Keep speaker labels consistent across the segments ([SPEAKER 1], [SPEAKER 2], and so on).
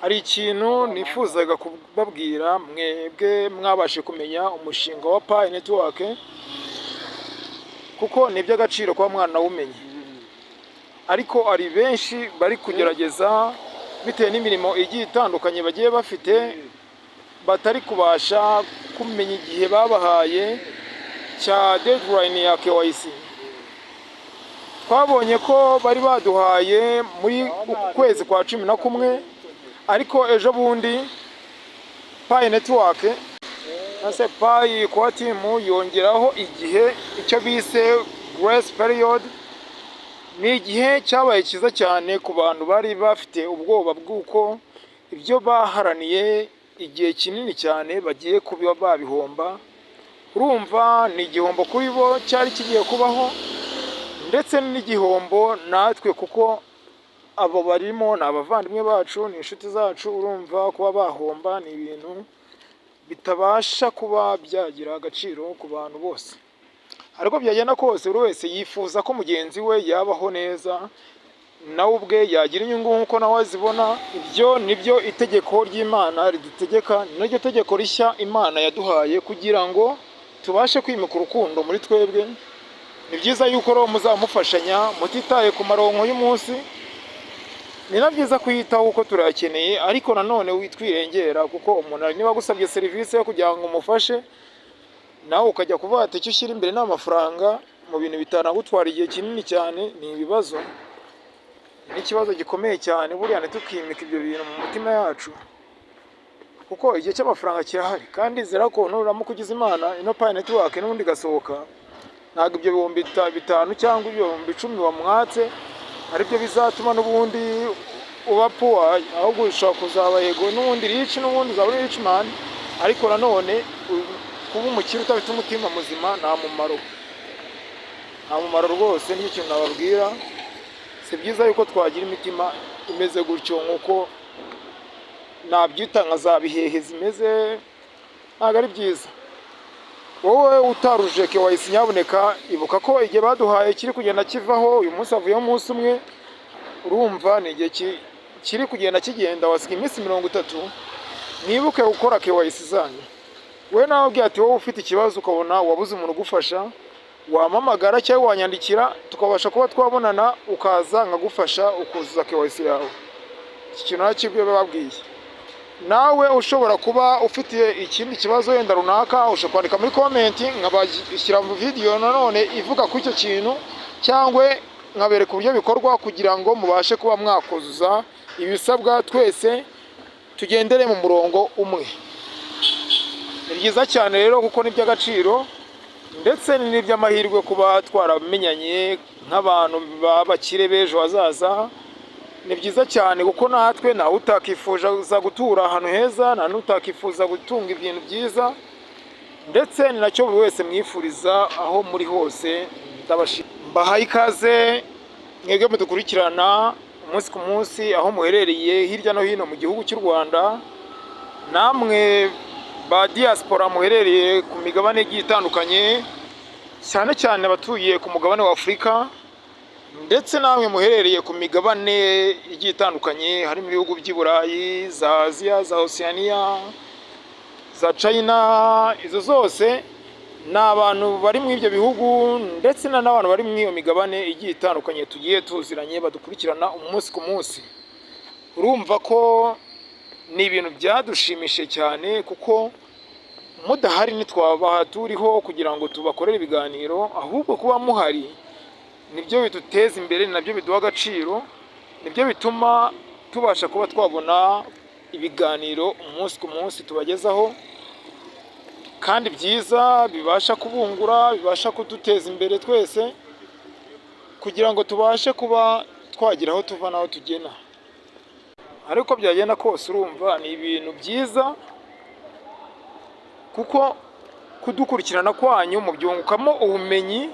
[SPEAKER 1] hari ikintu nifuzaga kubabwira mwebwe mwabashe kumenya umushinga wa Pi Network, kuko ni iby'agaciro kuba mwana wumenye, ariko ari benshi bari kugerageza bitewe n'imirimo igiye itandukanye bagiye bafite, batari kubasha kumenya igihe babahaye cya deadline ya KYC. Twabonye ko bari baduhaye muri kwezi kwa 11, ariko ejo bundi Pi Network nase Pi kwa timu yongeraho igihe icyo bise grace period. Ni igihe cyabaye cyiza cyane ku bantu bari bafite ubwoba bw'uko ibyo baharaniye igihe kinini cyane bagiye kuba babihomba. Urumva ni igihombo kuri bo cyari kigiye kubaho, ndetse n'igihombo natwe, kuko abo barimo ni abavandimwe bacu, ni inshuti zacu. Urumva kuba bahomba ni ibintu bitabasha kuba byagira agaciro ku bantu bose. Ariko byagenda kose buri wese yifuza ko mugenzi we yabaho neza, nawe ubwe yagira inyungu nk'uko nawe azibona. Ibyo nibyo itegeko ry'Imana ridutegeka, n'iryo tegeko rishya Imana yaduhaye kugira ngo tubashe kwimika urukundo muri twebwe. Ni byiza yuko rero muzamufashanya mutitaye ku maronko y'umunsi. Ni na byiza kuyitaho uko turakeneye, ariko nanone witwirengera, kuko umuntu niba agusabye serivisi yo kugira ngo umufashe, nawe ukajya kuvuga ati icyo ushyira imbere n'amafaranga mu bintu bitanagutwara igihe kinini cyane, ni ibibazo. Ni ikibazo gikomeye cyane buriya, ntitukimika ibyo bintu mu mitima yacu, kuko igihe cy'amafaranga kirahari. Kandi zira ko nuramuka ugize Imana ino Pi Network n'ubundi gasohoka, ntabwo ibyo bihumbi 5 cyangwa ibihumbi 10 wamwatse aribyo bizatuma n'ubundi uba poor, ahubwo ushobora kuzaba yego n'ubundi rich, n'ubundi uzaba rich man. Ariko nanone kuba umukire utafite umutima muzima nta mumaro rwose. Ni ikintu nababwira, si byiza yuko twagira imitima imeze gutyo, nk'uko nabyita nka za bihehe zimeze. Ntabwo ari byiza. Wowe utaruje KYC nyabuneka ibuka ko igihe baduhaye kiri kugenda kivaho. Uyu munsi avuyeho umunsi umwe, urumva ni igihe kiri kugenda kigenda, wasiga iminsi 30. Nibuke gukora KYC zanyu. We nawe ubwiye ati wowe ufite ikibazo ukabona wabuze umuntu ugufasha, wamamagara cyangwa wanyandikira, tukabasha kuba twabonana, ukaza nkagufasha ukuzuza KYC yawe. Iki kintu nakibwiye bababwiye. Nawe ushobora kuba ufite ikindi kibazo yenda runaka, ushobora kwandika muri comment, nkabashyira mu video nanone ivuga ku icyo kintu, cyangwa nkabereka uburyo bikorwa kugira ngo mubashe kuba mwakuzuza ibisabwa, twese tugendere mu murongo umwe. Ni byiza cyane rero, kuko ni by'agaciro, ndetse ni by'amahirwe kuba twaramenyanye nk'abantu b'abakire b'ejo hazaza. Ni byiza cyane, kuko natwe nawe utakifuza gutura ahantu heza, nta n'utakifuza gutunga ibintu byiza, ndetse ni nacyo buri wese mwifuriza aho muri hose. Mbahaye ikaze mwebwe mudukurikirana umunsi ku munsi aho muherereye hirya no hino mu gihugu cy'u Rwanda, namwe ba diaspora muherereye ku migabane igiye itandukanye, cyane cyane abatuye ku mugabane wa Afurika, ndetse namwe muherereye ku migabane igiye itandukanye, harimo ibihugu by'i Burayi, za Aziya, za Oceania, za China. Izo zose ni abantu bari muri ibyo bihugu, ndetse n'abantu bari muri iyo migabane igiye itandukanye tugiye tuziranye badukurikirana umunsi ku munsi. Urumva ko ni ibintu byadushimishije cyane, kuko mudahari ntitwaba turiho kugira ngo tubakorere ibiganiro, ahubwo kuba muhari nibyo biduteza imbere, nabyo biduha agaciro, nibyo bituma tubasha kuba twabona ibiganiro umunsi ku munsi tubagezaho, kandi byiza, bibasha kubungura, bibasha kuduteza imbere twese, kugira ngo tubashe kuba twagira aho tuva n'aho tugena. Ariko byagenda kose, urumva ni ibintu byiza, kuko kudukurikirana kwanyu mubyungukamo ubumenyi,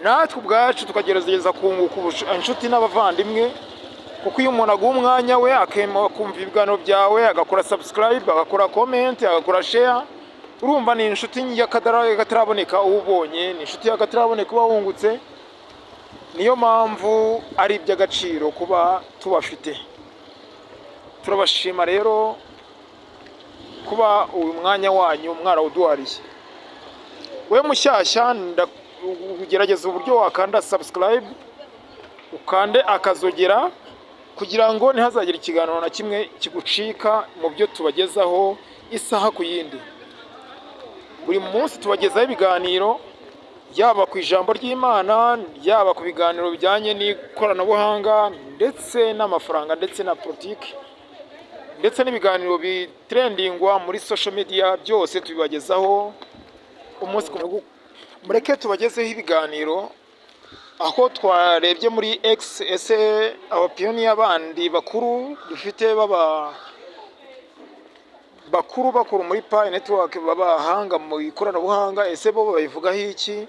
[SPEAKER 1] natwe ubwacu tukagerageza kunguka inshuti n'abavandimwe. Kuko iyo umuntu aguha umwanya we akema kumva ibiganiro byawe, agakora subscribe, agakora comment, agakora share, urumva ni inshuti y'akataraboneka ubonye, ni inshuti y'akataraboneka uba wungutse. Niyo mpamvu ari iby'agaciro kuba tubafite. turabashima rero kuba uyu mwanya wanyu mwarawuduhariye. We mushyashya ugerageza uburyo wakanda subscribe, ukande akazogera kugira ngo ntihazagire ikiganiro na kimwe kigucika mu byo tubagezaho isaha ku yindi. Buri munsi tubagezaho ibiganiro, yaba ku ijambo ry'Imana, yaba ku biganiro bijyanye n'ikoranabuhanga ndetse n'amafaranga ndetse na politiki, ndetse n'ibiganiro bitrendingwa muri social media, byose tubibagezaho umunsi ku munsi. Mureke tubagezeho ibiganiro aho twarebye muri X, ese abapiyoniya bandi bakuru dufite bakuru muri Pi Network babahanga mu ikoranabuhanga, ese bo babivugaho iki,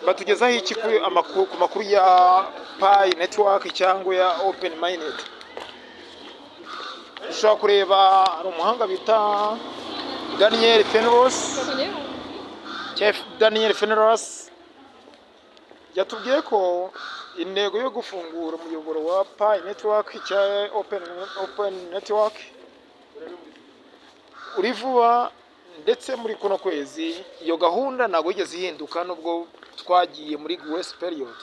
[SPEAKER 1] batugezaho iki ku makuru ya Pi Network cyangwa ya Open Minded. Ushobora kureba hari umuhanga bita Daniel Fenelus yatubwiye ko intego yo gufungura umuyoboro wa Pi Network cya Open Network uri vuba, ndetse muri kuno kwezi iyo gahunda ntabwo yigeze ihinduka nubwo twagiye muri grace period.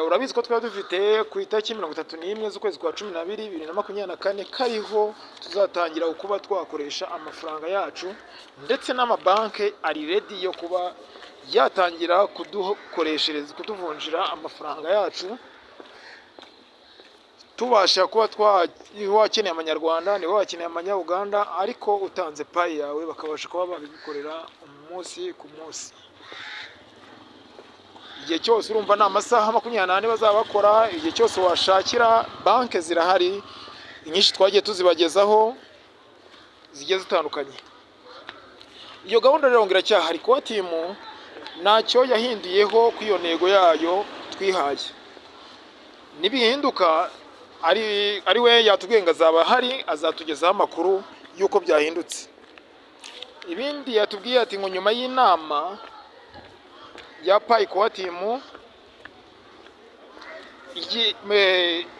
[SPEAKER 1] Urabizi ko twari dufite ku itariki 31 z'ukwezi kwa 12 2024 kariho tuzatangira kuba twakoresha amafaranga yacu, ndetse n'amabanki ari ready yo kuba yatangira kudukoreshereza, kutuvunjira amafaranga yacu, tubasha kuba wakeneye amanyarwanda, niba wakeneye amanyabuganda, ariko utanze Pi yawe bakabasha kuba babigukorera umunsi ku munsi. Igihe cyose urumva ni amasaha 24 bazaba bakora, igihe cyose washakira banki zirahari inyinshi twagiye tuzibagezaho zigiye zitandukanye. Iyo gahunda rero iracyahari, kuba timu ntacyo yahinduyeho ku iyo ntego yayo twihaye. Nibihinduka ari we yatubwiye ngo azaba hari, azatugezaho amakuru y'uko byahindutse. Ibindi yatubwiye ati ngo nyuma y'inama ya Pi Core Team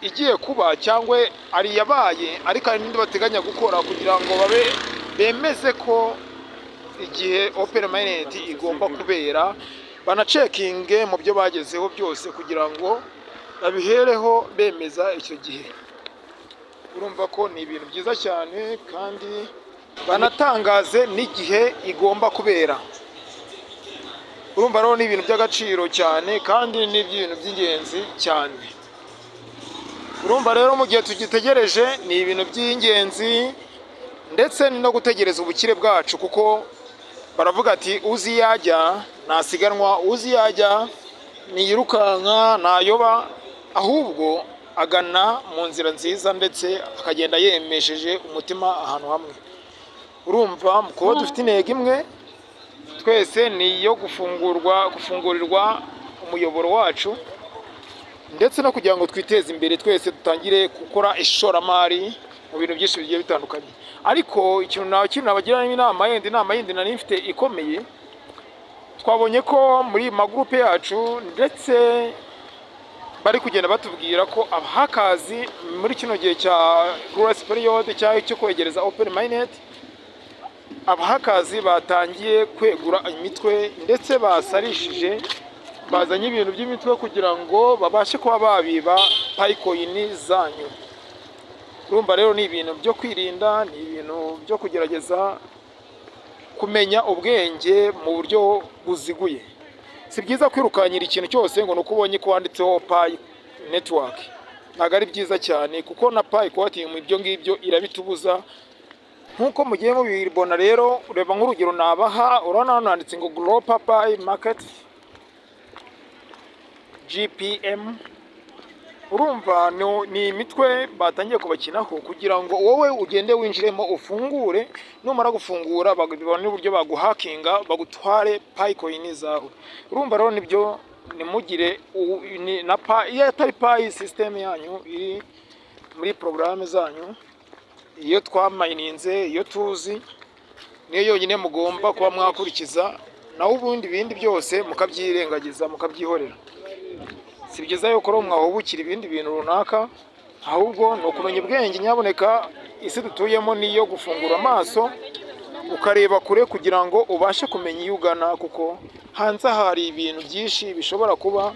[SPEAKER 1] igiye kuba cyangwa ari yabaye, ariko hari n'indi bateganya gukora kugira ngo bemeze ko igihe Open Minded igomba kubera, banacekinge mu byo bagezeho byose kugira ngo babihereho bemeza icyo gihe. Urumva ko ni ibintu byiza cyane, kandi banatangaze n'igihe igomba kubera. Urumva rero ni ibintu by'agaciro cyane, kandi ni ibintu by'ingenzi cyane. Urumva rero mu gihe tugitegereje ni ibintu by'ingenzi, ndetse ni no gutegereza ubukire bwacu, kuko baravuga ati uzi yajya ntasiganwa, uzi yajya niyirukanka ntayoba, ahubwo agana mu nzira nziza, ndetse akagenda yemesheje umutima ahantu hamwe. Urumva kuba dufite intego imwe twese ni iyo gufungurirwa umuyoboro wacu, ndetse no kugira ngo twiteze imbere twese dutangire gukora ishoramari mu bintu byinshi bigiye bitandukanye. Ariko ikintu nabagira inama yindi nari mfite ikomeye, twabonye ko muri magroupe yacu ndetse bari kugenda batubwira ko abahakazi muri kino gihe cya grace period cyo kwegereza Open Minded, abahakazi batangiye kwegura imitwe, ndetse basarishije, bazanye ibintu by'imitwe kugira ngo babashe kuba babiba Picoin zanyu. Urumva rero ni ibintu byo kwirinda, ni ibintu byo kugerageza kumenya ubwenge mu buryo buziguye. Si byiza kwirukanyira ikintu cyose ngo nuko ubonye ko wanditseho Pi Network. Ntabwo ari byiza cyane, kuko na Pi Core Team ibyo ngibyo irabitubuza. Nkuko mugiye mubibona rero, ureba nk'urugero nabaha, urabona hano handitse ngo Global Pi Market GPM. Urumva ni imitwe batangiye kubakinaho kugira ngo wowe ugende winjiremo ufungure, numara gufungura bagabibona n'uburyo baguhakinga bagutware Picoin zawe. Urumva rero nibyo nimugire na Pi atari Pi system yanyu iri muri programme zanyu, iyo twamayininze, iyo tuzi, niyo yonyine mugomba kuba mwakurikiza, naho ubundi bindi byose mukabyirengagiza mukabyihorera. si byiza yuko rero mwahubukira ibindi bintu runaka, ahubwo ni ukumenya ubwenge nyaboneka. Isi dutuyemo ni iyo gufungura amaso ukareba kure kugira ngo ubashe kumenya iyo ugana, kuko hanze hari ibintu byinshi bishobora kuba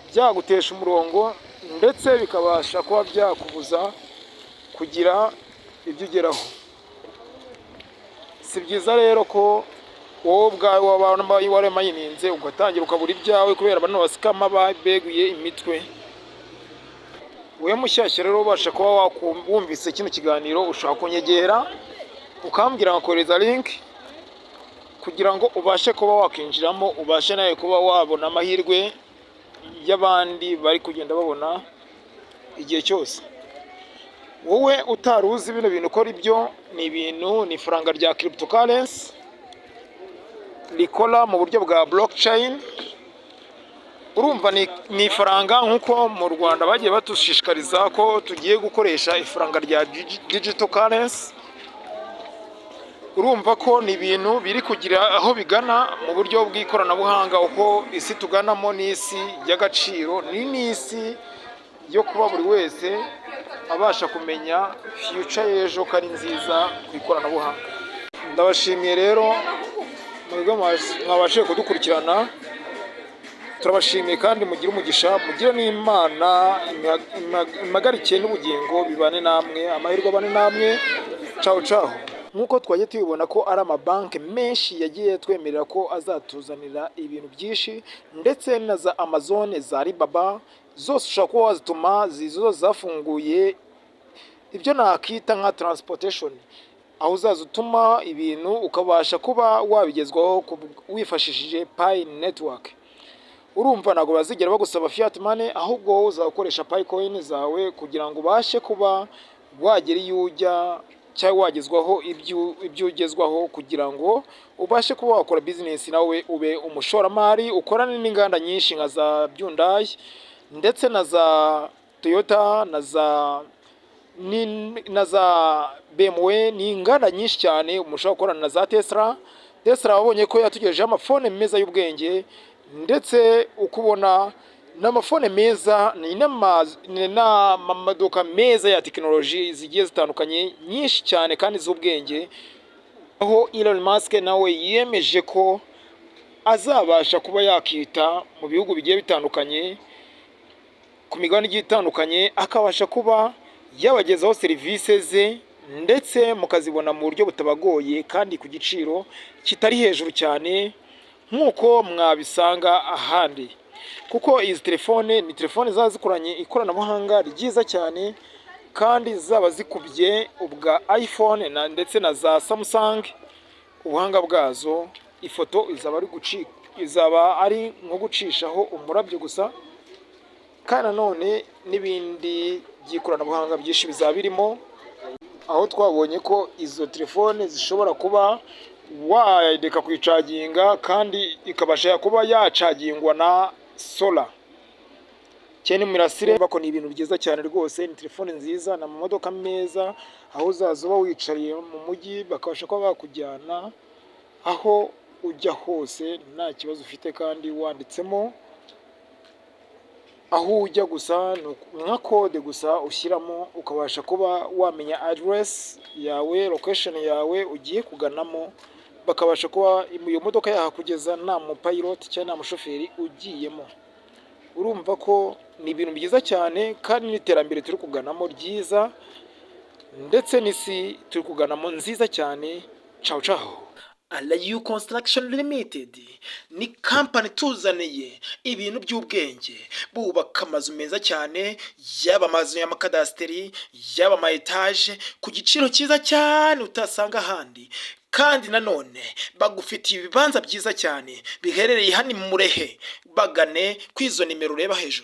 [SPEAKER 1] byagutesha umurongo ndetse bikabasha kuba byakubuza kugira ibyo ugeraho. Si byiza rero ko wowe ubwawe waba waramayininze ugatangira ukabura ibyawe kubera bano basikama babeguye imitwe. Wowe mushyashya rero ubasha kuba wumvise kino kiganiro, ushaka kunyegera ukambwira nkakohereza link kugira ngo ubashe kuba wakinjiramo, ubashe nawe kuba wabona amahirwe y'abandi bari kugenda babona igihe cyose. Wowe utaruzi bino bintu ukora ibyo ni ifaranga rya cryptocurrency rikora mu buryo bwa blockchain. Urumva ni ifaranga nk'uko mu Rwanda bagiye batushishikariza ko tugiye gukoresha ifaranga rya digital currency. Urumva ko ni ibintu biri kugira aho bigana mu buryo bw'ikoranabuhanga, uko isi tuganamo n'isi y'agaciro, ni n'isi yo kuba buri wese abasha kumenya future y'ejo ko ari nziza ku ikoranabuhanga. Ndabashimiye rero mwebwe mwabashije kudukurikirana, turabashimiye kandi mugire umugisha, mugire n'Imana impagarike n'ubugingo bibane namwe, amahirwe abane namwe. Ciao ciao. Nk'uko twagiye tubibona ko ari amabanki menshi yagiye twemerera ko azatuzanira ibintu byinshi, ndetse na za Amazon, za Alibaba zose ushobora kuba wazituma, zizo zafunguye ibyo nakita nka transportation, aho uzaza utuma ibintu ukabasha kuba wabigezwaho wifashishije Pi network. Urumva ntabwo bazigera bagusaba fiat money, ahubwo wowe uzakoresha Pi coin zawe kugira ngo ubashe kuba wagera iyo ujya cyangwa wagezwaho ibyo ugezwaho, kugira ngo ubashe kuba wakora business nawe ube umushoramari, ukorane n'inganda nyinshi nka za Hyundai ndetse na za Toyota na za BMW. Ni inganda nyinshi cyane umushobora gukorana na za Tesla. Wabonye ko yatugejejeho amafone meza y'ubwenge, ndetse ukubona n'amafone meza n'amamodoka meza ya tekinoloji zigiye zitandukanye nyinshi cyane kandi z'ubwenge, aho Elon Musk nawe yiyemeje ko azabasha kuba yakita mu bihugu bigiye bitandukanye, ku migabane igiye itandukanye, akabasha kuba yabagezaho serivisi ze ndetse mukazibona mu buryo butabagoye kandi ku giciro kitari hejuru cyane nk'uko mwabisanga ahandi. Kuko izi telefone ni telefone zaba zikoranye ikoranabuhanga ryiza cyane, kandi zaba zikubye ubwa iPhone ndetse na za Samsung. Ubuhanga bwazo, ifoto izaba ari nko gucishaho umurabyo gusa, kandi nanone n'ibindi by'ikoranabuhanga byinshi bizaba birimo, aho twabonye ko izo telefone zishobora kuba wareka kuyicaginga kandi ikabasha kuba yacagingwa na solar cyane mirasire. Bako ni ibintu byiza cyane rwose, ni telefone nziza, na amamodoka meza, aho uzaza uba wicariye mu mujyi bakabasha kuba bakujyana aho ujya hose nta kibazo ufite, kandi wanditsemo aho ujya gusa nka code gusa ushyiramo, ukabasha kuba wamenya address yawe, location yawe ugiye kuganamo, bakabasha kuba iyo modoka yahakugeza nta mupilot cyangwa nta mushoferi ugiyemo. Urumva ko ni ibintu byiza cyane, kandi n'iterambere turi kuganamo ryiza, ndetse n'isi turi kuganamo nziza cyane. Ciao ciao. Alayu Construction Limited ni company tuzaniye ibintu by'ubwenge, bubaka amazu meza cyane, yaba amazu y'amakadasteri, yaba ama etage ku giciro cyiza cyane utasanga ahandi, kandi nanone bagufitiye ibibanza byiza cyane biherereye hano Murehe. Bagane kwizo nimero ureba hejuru.